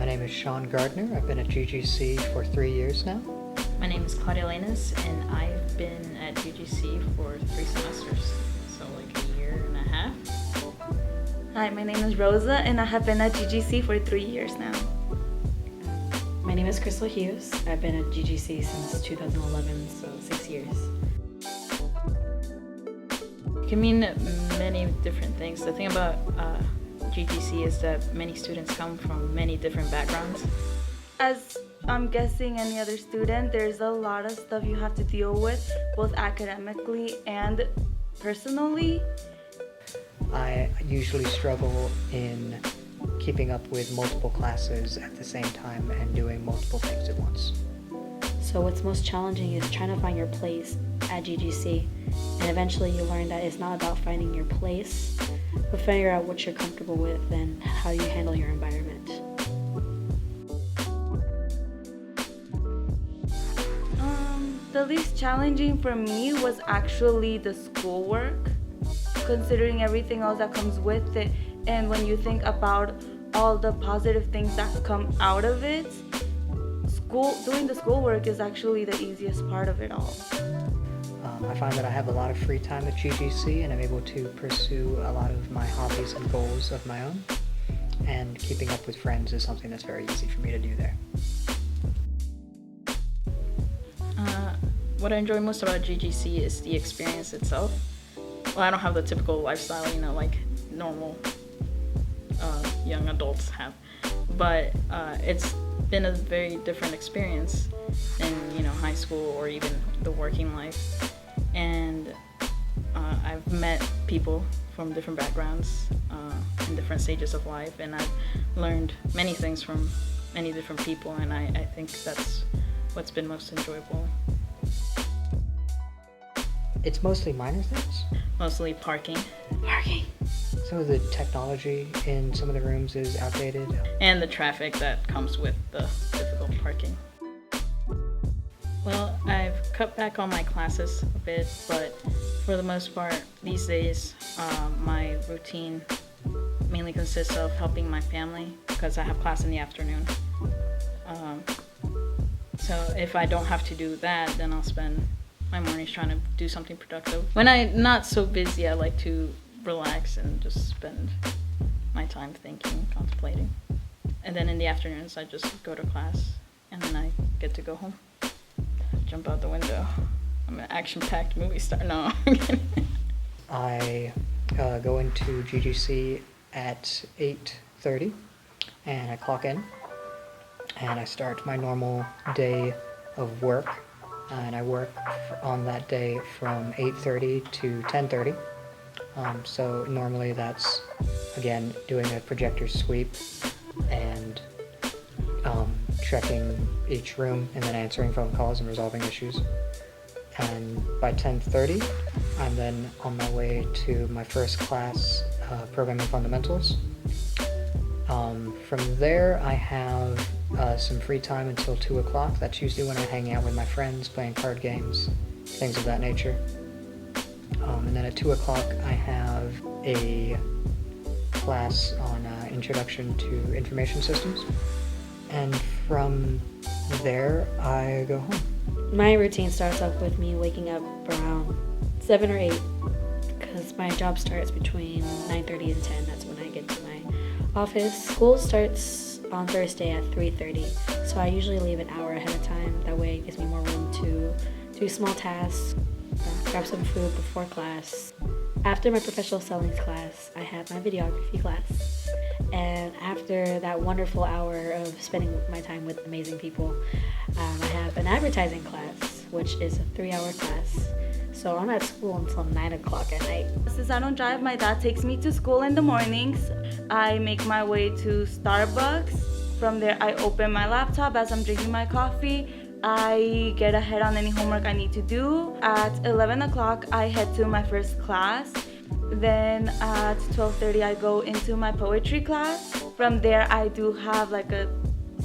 My name is Sean Gardner. I've been at GGC for 3 years now. My name is Claudia Lanis, and I've been at GGC for 3 semesters, so like a year and a half. Hi, my name is Rosa, and I have been at GGC for 3 years now. My name is Crystal Hughes. I've been at GGC since 2011, so 6 years. It can mean many different things. The thing about GGC is that many students come from many different backgrounds. As I'm guessing any other student, there's a lot of stuff you have to deal with, both academically and personally. I usually struggle in keeping up with multiple classes at the same time and doing multiple things at once. So what's most challenging is trying to find your place at GGC, and eventually you learn that it's not about finding your place, but figure out what you're comfortable with and how you handle your environment. The least challenging for me was actually the schoolwork, considering everything else that comes with it. And when you think about all the positive things that come out of it, doing the schoolwork is actually the easiest part of it all. I find that I have a lot of free time at GGC and I'm able to pursue a lot of my hobbies and goals of my own. And keeping up with friends is something that's very easy for me to do there. What I enjoy most about GGC is the experience itself. Well, I don't have the typical lifestyle, like normal young adults have, but it's been a very different experience than high school or even the working life. And I've met people from different backgrounds in different stages of life, and I've learned many things from many different people, and I think that's what's been most enjoyable. It's mostly minor things. Mostly parking. Some of the technology in some of the rooms is outdated. And the traffic that comes with the difficult parking. Well, I've cut back on my classes a bit, but for the most part, these days, my routine mainly consists of helping my family because I have class in the afternoon. So if I don't have to do that, then I'll spend my mornings trying to do something productive. When I'm not so busy, I like to relax and just spend my time thinking, contemplating. And then in the afternoons, I just go to class, and then I get to go home. Jump out the window. I'm an action-packed movie star. No, I'm kidding. I go into GGC at 8:30 and I clock in and I start my normal day of work, and I work on that day from 8:30 to 10:30. So normally that's, again, doing a projector sweep and checking each room and then answering phone calls and resolving issues. And by 10:30, I'm then on my way to my first class, Programming Fundamentals. From there, I have some free time until 2 o'clock. That's usually when I hang out with my friends, playing card games, things of that nature. And then at 2 o'clock, I have a class on Introduction to Information Systems. And from there, I go home. My routine starts off with me waking up around 7 or 8 because my job starts between 9:30 and 10. That's when I get to my office. School starts on Thursday at 3:30, so I usually leave an hour ahead of time. That way it gives me more room to do small tasks, grab some food before class. After my professional selling class, I have my videography class. And after that wonderful hour of spending my time with amazing people, I have an advertising class, which is a 3-hour class. So I'm at school until 9 o'clock at night. Since I don't drive, my dad takes me to school in the mornings. I make my way to Starbucks. From there, I open my laptop as I'm drinking my coffee. I get ahead on any homework I need to do. At 11 o'clock, I head to my first class. Then at 12:30, I go into my poetry class. From there, I do have a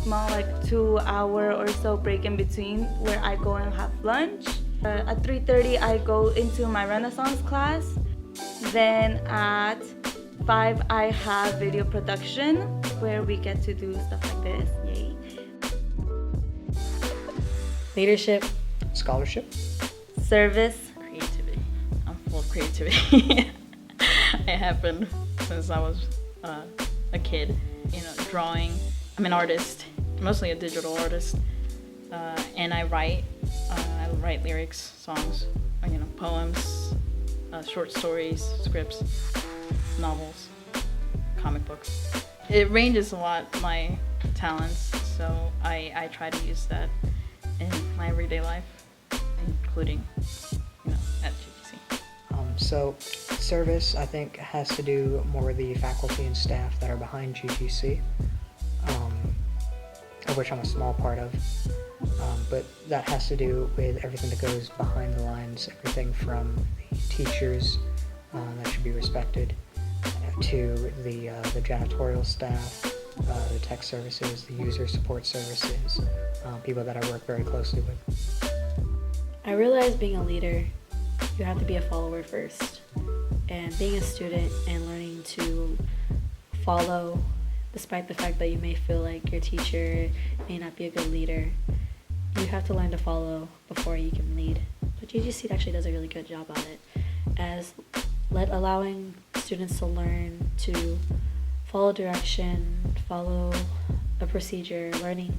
small 2-hour or so break in between where I go and have lunch. At 3:30, I go into my Renaissance class. Then at 5, I have video production where we get to do stuff like this. Yay. Leadership. Scholarship. Service. Creativity. I'm full of creativity. It happened since I was a kid. You know, drawing. I'm an artist, mostly a digital artist, and I write. I write lyrics, songs, you know, poems, short stories, scripts, novels, comic books. It ranges a lot, my talents, so I try to use that in my everyday life, including, you know, at GGC. So service, I think, has to do more with the faculty and staff that are behind GGC, of which I'm a small part of. But that has to do with everything that goes behind the lines, everything from the teachers that should be respected, to the janitorial staff, the tech services, the user support services, people that I work very closely with. I realized being a leader, you have to be a follower first. And being a student and learning to follow, despite the fact that you may feel like your teacher may not be a good leader, you have to learn to follow before you can lead. But GGC actually does a really good job on it, as allowing students to learn to follow direction, follow a procedure, learning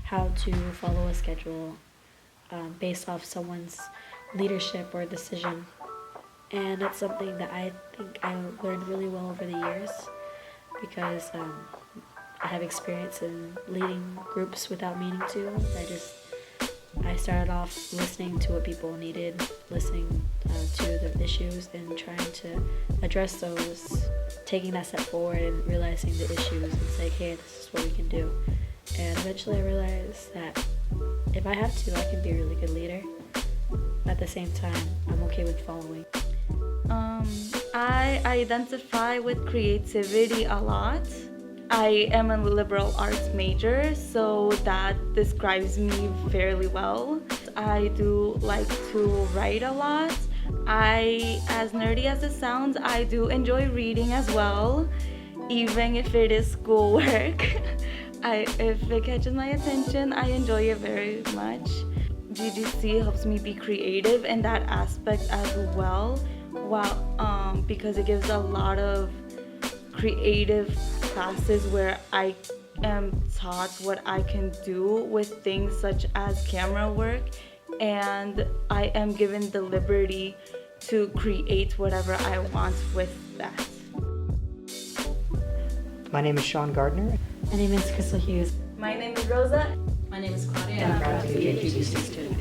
how to follow a schedule based off someone's leadership or decision. And that's something that I think I learned really well over the years, because I have experience in leading groups without meaning to. I started off listening to what people needed, listening to the issues and trying to address those, taking that step forward and realizing the issues and say, hey, this is what we can do. And eventually I realized that if I have to, I can be a really good leader. At the same time, I'm okay with following. I identify with creativity a lot. I am a liberal arts major, so that describes me fairly well. I do like to write a lot. As nerdy as it sounds, I do enjoy reading as well, even if it is schoolwork. If it catches my attention, I enjoy it very much. GGC helps me be creative in that aspect as well, because it gives a lot of creative classes where I am taught what I can do with things such as camera work, and I am given the liberty to create whatever I want with that. My name is Sean Gardner. My name is Crystal Hughes. My name is Rosa. My name is Claudia, and I'm proud to be a GGC student.